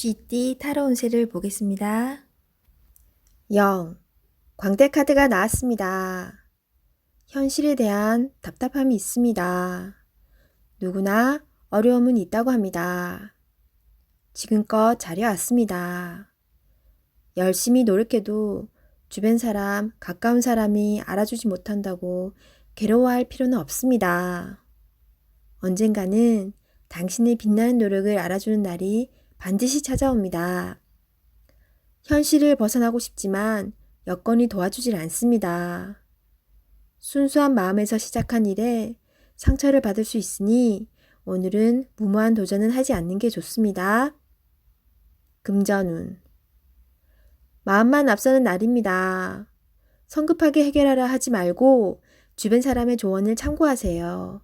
쥐띠 타로 운세를 보겠습니다. 0. 광대카드가 나왔습니다. 현실에 대한 답답함이 있습니다. 누구나 어려움은 있다고 합니다. 지금껏 잘해왔습니다. 열심히 노력해도 주변 사람, 가까운 사람이 알아주지 못한다고 괴로워할 필요는 없습니다. 언젠가는 당신의 빛나는 노력을 알아주는 날이 반드시 찾아옵니다. 현실을 벗어나고 싶지만 여건이 도와주질 않습니다. 순수한 마음에서 시작한 일에 상처를 받을 수 있으니 오늘은 무모한 도전은 하지 않는 게 좋습니다. 금전운. 마음만 앞서는 날입니다. 성급하게 해결하려 하지 말고 주변 사람의 조언을 참고하세요.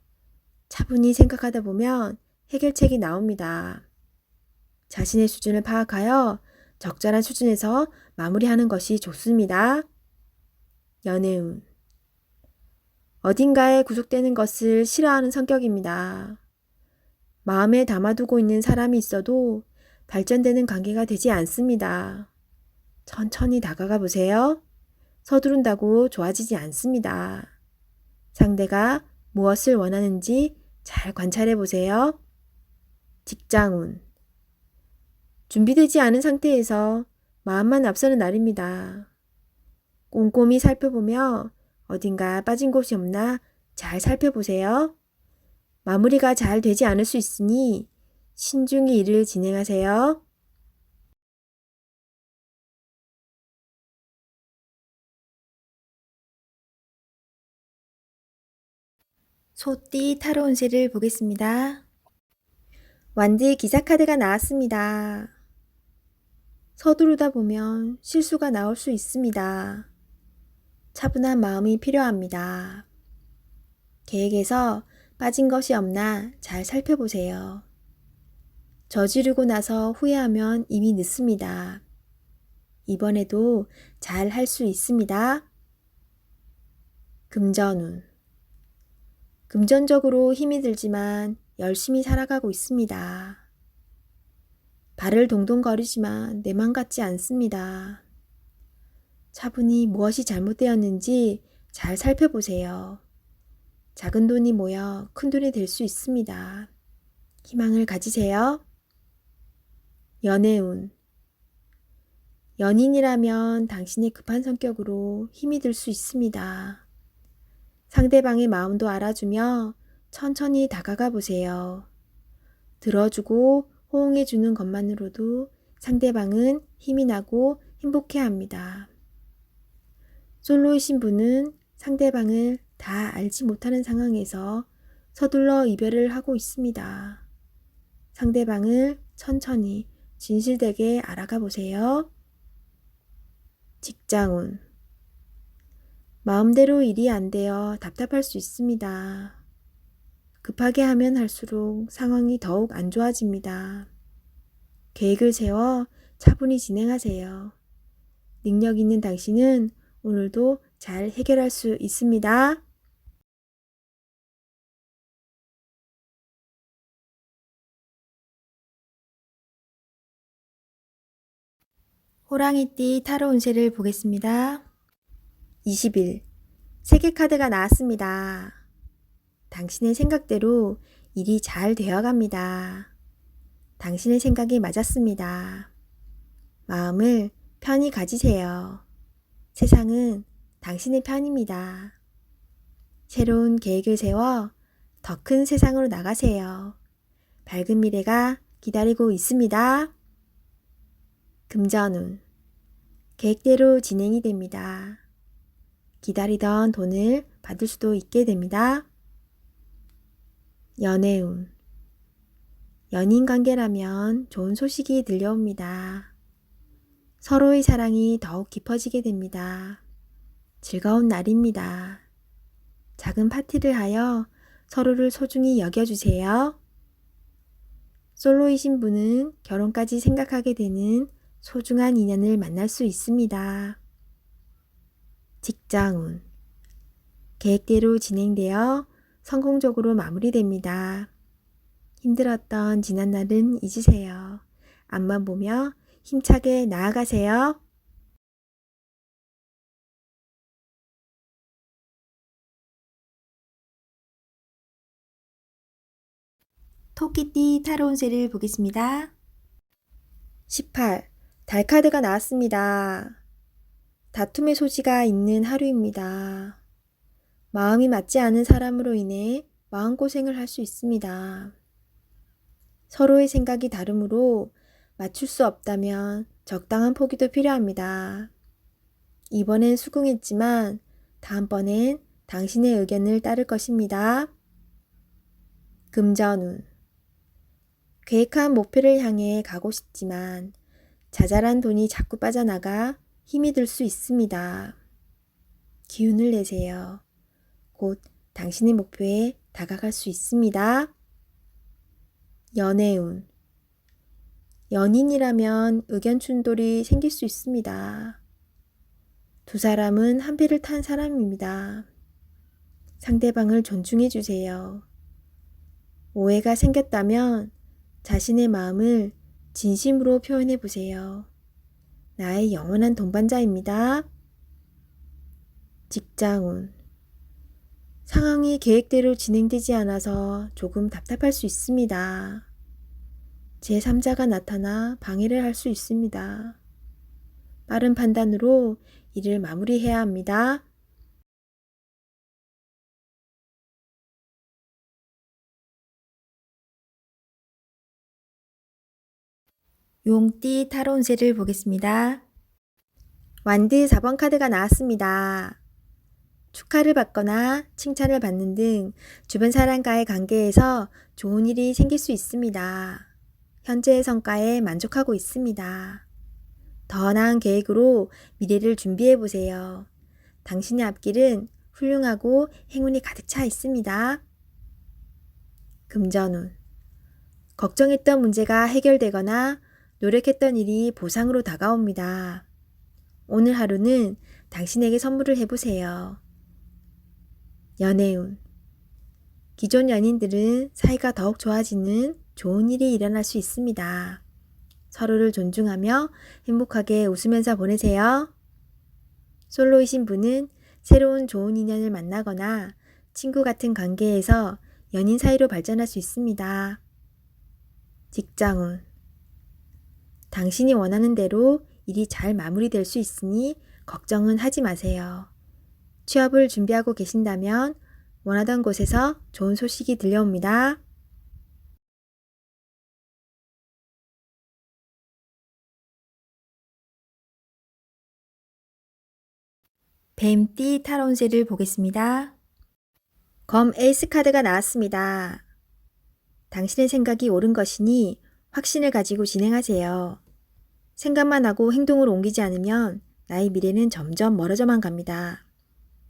차분히 생각하다 보면 해결책이 나옵니다. 자신의 수준을 파악하여 적절한 수준에서 마무리하는 것이 좋습니다. 연애운. 어딘가에 구속되는 것을 싫어하는 성격입니다. 마음에 담아두고 있는 사람이 있어도 발전되는 관계가 되지 않습니다. 천천히 다가가 보세요. 서두른다고 좋아지지 않습니다. 상대가 무엇을 원하는지 잘 관찰해 보세요. 직장운. 준비되지 않은 상태에서 마음만 앞서는 날입니다. 꼼꼼히 살펴보며 어딘가 빠진 곳이 없나 잘 살펴보세요. 마무리가 잘 되지 않을 수 있으니 신중히 일을 진행하세요. 소띠 타로 운세를 보겠습니다. 완드 기사 카드가 나왔습니다. 서두르다 보면 실수가 나올 수 있습니다. 차분한 마음이 필요합니다. 계획에서 빠진 것이 없나 잘 살펴보세요. 저지르고 나서 후회하면 이미 늦습니다. 이번에도 잘 할 수 있습니다. 금전운. 금전적으로 힘이 들지만 열심히 살아가고 있습니다. 발을 동동거리지만 내 맘 같지 않습니다. 차분히 무엇이 잘못되었는지 잘 살펴보세요. 작은 돈이 모여 큰 돈이 될 수 있습니다. 희망을 가지세요. 연애운. 연인이라면 당신의 급한 성격으로 힘이 들 수 있습니다. 상대방의 마음도 알아주며 천천히 다가가 보세요. 들어주고 호응해주는 것만으로도 상대방은 힘이 나고 행복해합니다. 솔로이신 분은 상대방을 다 알지 못하는 상황에서 서둘러 이별을 하고 있습니다. 상대방을 천천히 진실되게 알아가 보세요. 직장운. 마음대로 일이 안 되어 답답할 수 있습니다. 급하게 하면 할수록 상황이 더욱 안 좋아집니다. 계획을 세워 차분히 진행하세요. 능력 있는 당신은 오늘도 잘 해결할 수 있습니다. 호랑이띠 타로 운세를 보겠습니다. 20일 세계 카드가 나왔습니다. 당신의 생각대로 일이 잘 되어갑니다. 당신의 생각이 맞았습니다. 마음을 편히 가지세요. 세상은 당신의 편입니다. 새로운 계획을 세워 더 큰 세상으로 나가세요. 밝은 미래가 기다리고 있습니다. 금전운. 계획대로 진행이 됩니다. 기다리던 돈을 받을 수도 있게 됩니다. 연애운. 연인 관계라면 좋은 소식이 들려옵니다. 서로의 사랑이 더욱 깊어지게 됩니다. 즐거운 날입니다. 작은 파티를 하여 서로를 소중히 여겨주세요. 솔로이신 분은 결혼까지 생각하게 되는 소중한 인연을 만날 수 있습니다. 직장운. 계획대로 진행되어 성공적으로 마무리됩니다. 힘들었던 지난 날은 잊으세요. 앞만 보며 힘차게 나아가세요. 토끼띠 타로 운세를 보겠습니다. 18. 달 카드가 나왔습니다. 다툼의 소지가 있는 하루입니다. 마음이 맞지 않은 사람으로 인해 마음고생을 할 수 있습니다. 서로의 생각이 다르므로 맞출 수 없다면 적당한 포기도 필요합니다. 이번엔 수긍했지만 다음번엔 당신의 의견을 따를 것입니다. 금전운. 계획한 목표를 향해 가고 싶지만 자잘한 돈이 자꾸 빠져나가 힘이 들 수 있습니다. 기운을 내세요. 곧 당신의 목표에 다가갈 수 있습니다. 연애운. 연인이라면 의견 충돌이 생길 수 있습니다. 두 사람은 한 배를 탄 사람입니다. 상대방을 존중해 주세요. 오해가 생겼다면 자신의 마음을 진심으로 표현해 보세요. 나의 영원한 동반자입니다. 직장운. 상황이 계획대로 진행되지 않아서 조금 답답할 수 있습니다. 제3자가 나타나 방해를 할 수 있습니다. 빠른 판단으로 일을 마무리해야 합니다. 용띠 타로 운세를 보겠습니다. 완드 4번 카드가 나왔습니다. 축하를 받거나 칭찬을 받는 등 주변 사람과의 관계에서 좋은 일이 생길 수 있습니다. 현재의 성과에 만족하고 있습니다. 더 나은 계획으로 미래를 준비해 보세요. 당신의 앞길은 훌륭하고 행운이 가득 차 있습니다. 금전운. 걱정했던 문제가 해결되거나 노력했던 일이 보상으로 다가옵니다. 오늘 하루는 당신에게 선물을 해보세요. 연애운. 기존 연인들은 사이가 더욱 좋아지는 좋은 일이 일어날 수 있습니다. 서로를 존중하며 행복하게 웃으면서 보내세요. 솔로이신 분은 새로운 좋은 인연을 만나거나 친구 같은 관계에서 연인 사이로 발전할 수 있습니다. 직장운. 당신이 원하는 대로 일이 잘 마무리될 수 있으니 걱정은 하지 마세요. 취업을 준비하고 계신다면 원하던 곳에서 좋은 소식이 들려옵니다. 뱀띠 타로 운세를 보겠습니다. 검 에이스 카드가 나왔습니다. 당신의 생각이 옳은 것이니 확신을 가지고 진행하세요. 생각만 하고 행동으로 옮기지 않으면 나의 미래는 점점 멀어져만 갑니다.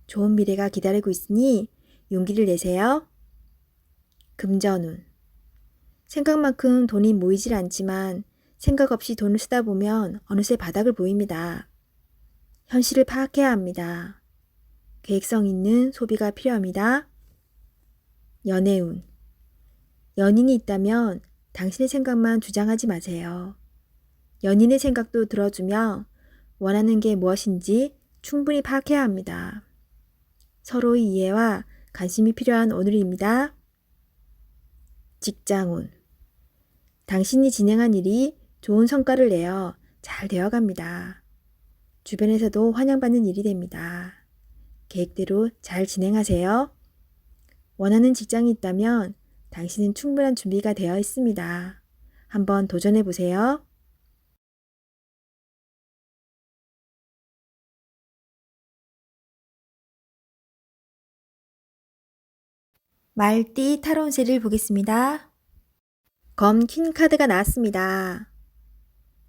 좋은 미래가 기다리고 있으니 용기를 내세요. 금전운. 생각만큼 돈이 모이질 않지만 생각 없이 돈을 쓰다 보면 어느새 바닥을 보입니다. 현실을 파악해야 합니다. 계획성 있는 소비가 필요합니다. 연애운. 연인이 있다면 당신의 생각만 주장하지 마세요. 연인의 생각도 들어주며 원하는 게 무엇인지 충분히 파악해야 합니다. 서로의 이해와 관심이 필요한 오늘입니다. 직장운. 당신이 진행한 일이 좋은 성과를 내어 잘 되어갑니다. 주변에서도 환영받는 일이 됩니다. 계획대로 잘 진행하세요. 원하는 직장이 있다면 당신은 충분한 준비가 되어 있습니다. 한번 도전해 보세요. 말띠 타로 운세를 보겠습니다. 검 퀸 카드가 나왔습니다.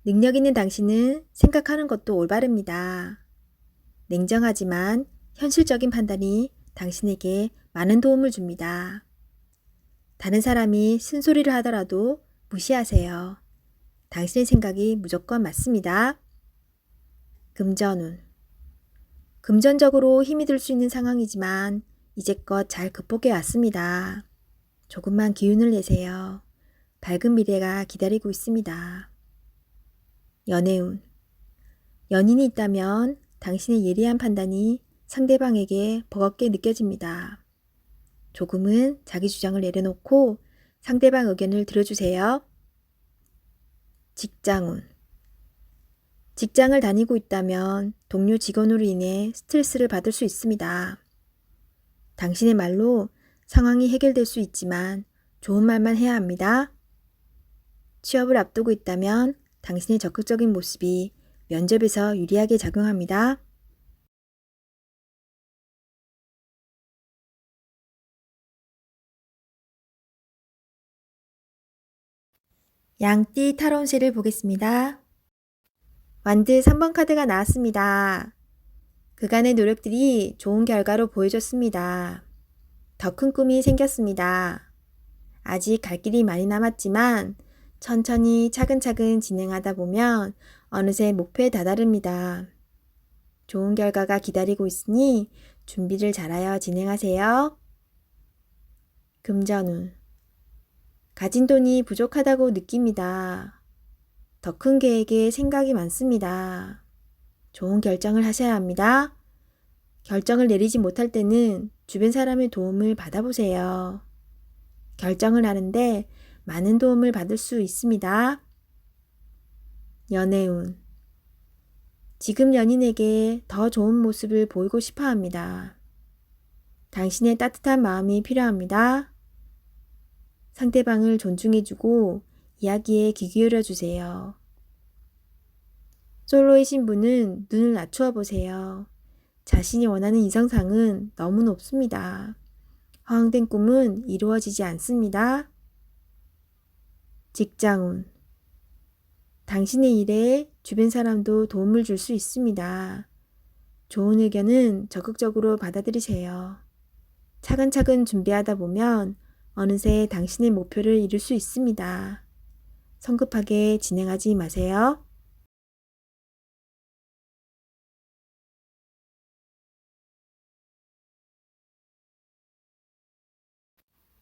능력 있는 당신은 생각하는 것도 올바릅니다. 냉정하지만 현실적인 판단이 당신에게 많은 도움을 줍니다. 다른 사람이 쓴소리를 하더라도 무시하세요. 당신의 생각이 무조건 맞습니다. 금전운. 금전적으로 힘이 들 수 있는 상황이지만 이제껏 잘 극복해 왔습니다. 조금만 기운을 내세요. 밝은 미래가 기다리고 있습니다. 연애운. 연인이 있다면 당신의 예리한 판단이 상대방에게 버겁게 느껴집니다. 조금은 자기 주장을 내려놓고 상대방 의견을 들어주세요. 직장운. 직장을 다니고 있다면 동료 직원으로 인해 스트레스를 받을 수 있습니다. 당신의 말로 상황이 해결될 수 있지만 좋은 말만 해야 합니다. 취업을 앞두고 있다면 당신의 적극적인 모습이 면접에서 유리하게 작용합니다. 양띠 타로운세를 보겠습니다. 완드 3번 카드가 나왔습니다. 그간의 노력들이 좋은 결과로 보여줬습니다. 더 큰 꿈이 생겼습니다. 아직 갈 길이 많이 남았지만 천천히 차근차근 진행하다 보면 어느새 목표에 다다릅니다. 좋은 결과가 기다리고 있으니 준비를 잘하여 진행하세요. 금전운. 가진 돈이 부족하다고 느낍니다. 더 큰 계획에 생각이 많습니다. 좋은 결정을 하셔야 합니다. 결정을 내리지 못할 때는 주변 사람의 도움을 받아보세요. 결정을 하는데 많은 도움을 받을 수 있습니다. 연애운. 지금 연인에게 더 좋은 모습을 보이고 싶어 합니다. 당신의 따뜻한 마음이 필요합니다. 상대방을 존중해주고 이야기에 귀 기울여 주세요. 솔로이신 분은 눈을 낮추어 보세요. 자신이 원하는 이상상은 너무 높습니다. 허황된 꿈은 이루어지지 않습니다. 직장운. 당신의 일에 주변 사람도 도움을 줄 수 있습니다. 좋은 의견은 적극적으로 받아들이세요. 차근차근 준비하다 보면 어느새 당신의 목표를 이룰 수 있습니다. 성급하게 진행하지 마세요.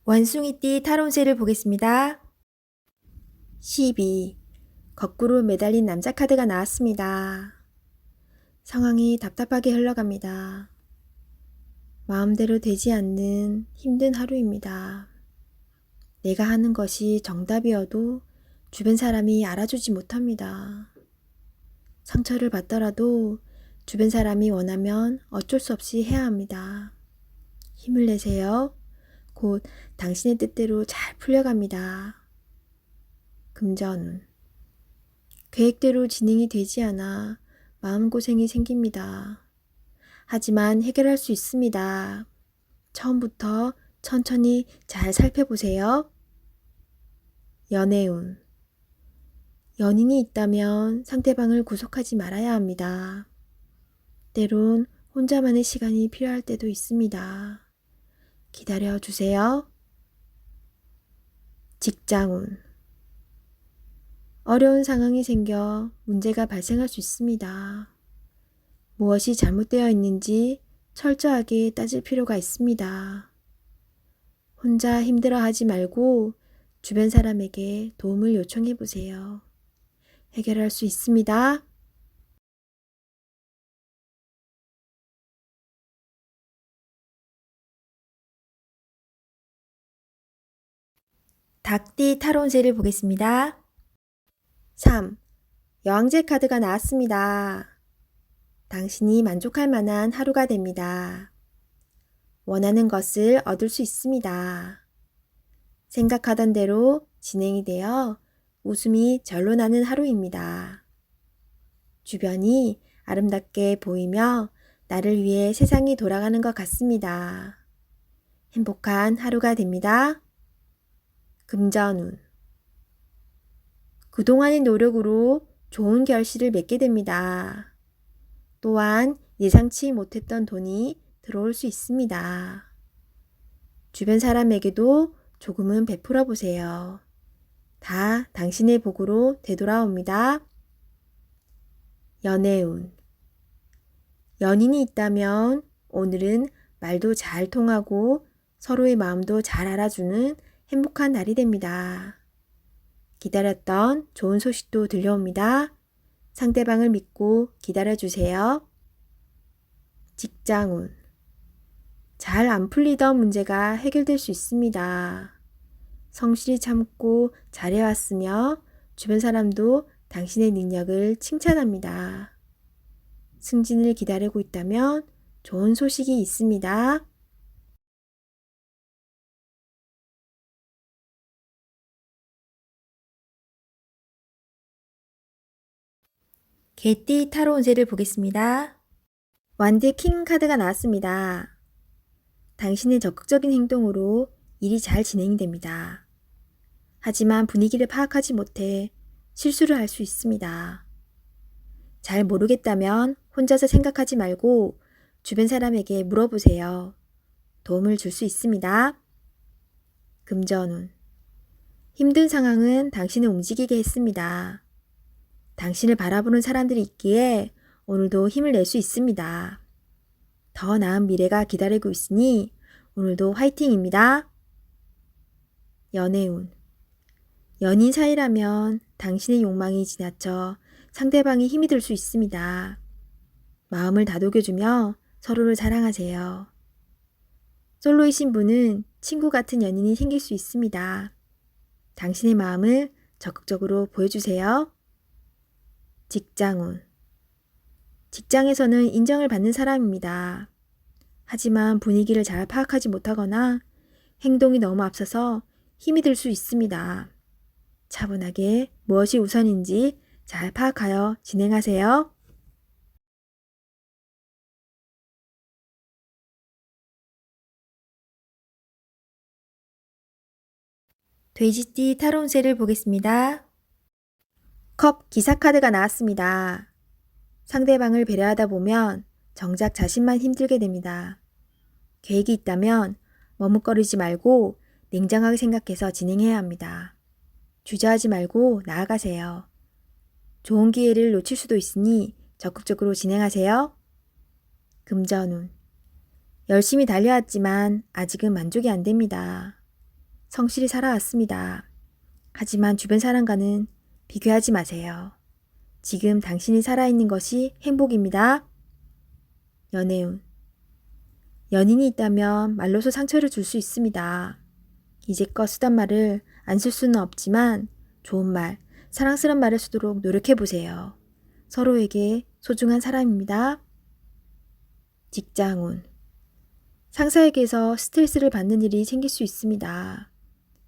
원숭이띠 타로운세를 보겠습니다. 12. 거꾸로 매달린 남자 카드가 나왔습니다. 상황이 답답하게 흘러갑니다. 마음대로 되지 않는 힘든 하루입니다. 내가 하는 것이 정답이어도 주변 사람이 알아주지 못합니다. 상처를 받더라도 주변 사람이 원하면 어쩔 수 없이 해야 합니다. 힘을 내세요. 곧 당신의 뜻대로 잘 풀려갑니다. 금전운. 계획대로 진행이 되지 않아 마음고생이 생깁니다. 하지만 해결할 수 있습니다. 처음부터 천천히 잘 살펴보세요. 연애운. 연인이 있다면 상대방을 구속하지 말아야 합니다. 때론 혼자만의 시간이 필요할 때도 있습니다. 기다려 주세요. 직장운. 어려운 상황이 생겨 문제가 발생할 수 있습니다. 무엇이 잘못되어 있는지 철저하게 따질 필요가 있습니다. 혼자 힘들어하지 말고 주변 사람에게 도움을 요청해 보세요. 해결할 수 있습니다. 닭띠 타로운세를 보겠습니다. 3. 여왕제 카드가 나왔습니다. 당신이 만족할 만한 하루가 됩니다. 원하는 것을 얻을 수 있습니다. 생각하던 대로 진행이 되어 웃음이 절로 나는 하루입니다. 주변이 아름답게 보이며 나를 위해 세상이 돌아가는 것 같습니다. 행복한 하루가 됩니다. 금전운. 그동안의 노력으로 좋은 결실을 맺게 됩니다. 또한 예상치 못했던 돈이 들어올 수 있습니다. 주변 사람에게도 조금은 베풀어 보세요. 다 당신의 복으로 되돌아옵니다. 연애운. 연인이 있다면 오늘은 말도 잘 통하고 서로의 마음도 잘 알아주는 행복한 날이 됩니다. 기다렸던 좋은 소식도 들려옵니다. 상대방을 믿고 기다려주세요. 직장운. 잘 안 풀리던 문제가 해결될 수 있습니다. 성실히 참고 잘해왔으며 주변 사람도 당신의 능력을 칭찬합니다. 승진을 기다리고 있다면 좋은 소식이 있습니다. 개띠 타로 운세를 보겠습니다. 완드 킹 카드가 나왔습니다. 당신의 적극적인 행동으로 일이 잘 진행됩니다. 하지만 분위기를 파악하지 못해 실수를 할 수 있습니다. 잘 모르겠다면 혼자서 생각하지 말고 주변 사람에게 물어보세요. 도움을 줄 수 있습니다. 금전운. 힘든 상황은 당신을 움직이게 했습니다. 당신을 바라보는 사람들이 있기에 오늘도 힘을 낼 수 있습니다. 더 나은 미래가 기다리고 있으니 오늘도 화이팅입니다. 연애운. 연인 사이라면 당신의 욕망이 지나쳐 상대방이 힘이 들 수 있습니다. 마음을 다독여주며 서로를 사랑하세요. 솔로이신 분은 친구 같은 연인이 생길 수 있습니다. 당신의 마음을 적극적으로 보여주세요. 직장운. 직장에서는 인정을 받는 사람입니다. 하지만 분위기를 잘 파악하지 못하거나 행동이 너무 앞서서 힘이 들 수 있습니다. 차분하게 무엇이 우선인지 잘 파악하여 진행하세요. 돼지띠 타로 운세를 보겠습니다. 컵 기사 카드가 나왔습니다. 상대방을 배려하다 보면 정작 자신만 힘들게 됩니다. 계획이 있다면 머뭇거리지 말고 냉정하게 생각해서 진행해야 합니다. 주저하지 말고 나아가세요. 좋은 기회를 놓칠 수도 있으니 적극적으로 진행하세요. 금전운. 열심히 달려왔지만 아직은 만족이 안 됩니다. 성실히 살아왔습니다. 하지만 주변 사람과는 비교하지 마세요. 지금 당신이 살아있는 것이 행복입니다. 연애운. 연인이 있다면 말로서 상처를 줄 수 있습니다. 이제껏 쓰던 말을 안 쓸 수는 없지만 좋은 말, 사랑스러운 말을 쓰도록 노력해보세요. 서로에게 소중한 사람입니다. 직장운. 상사에게서 스트레스를 받는 일이 생길 수 있습니다.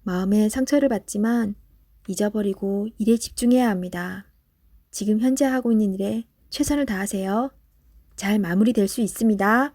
마음에 상처를 받지만 잊어버리고 일에 집중해야 합니다. 지금 현재 하고 있는 일에 최선을 다하세요. 잘 마무리될 수 있습니다.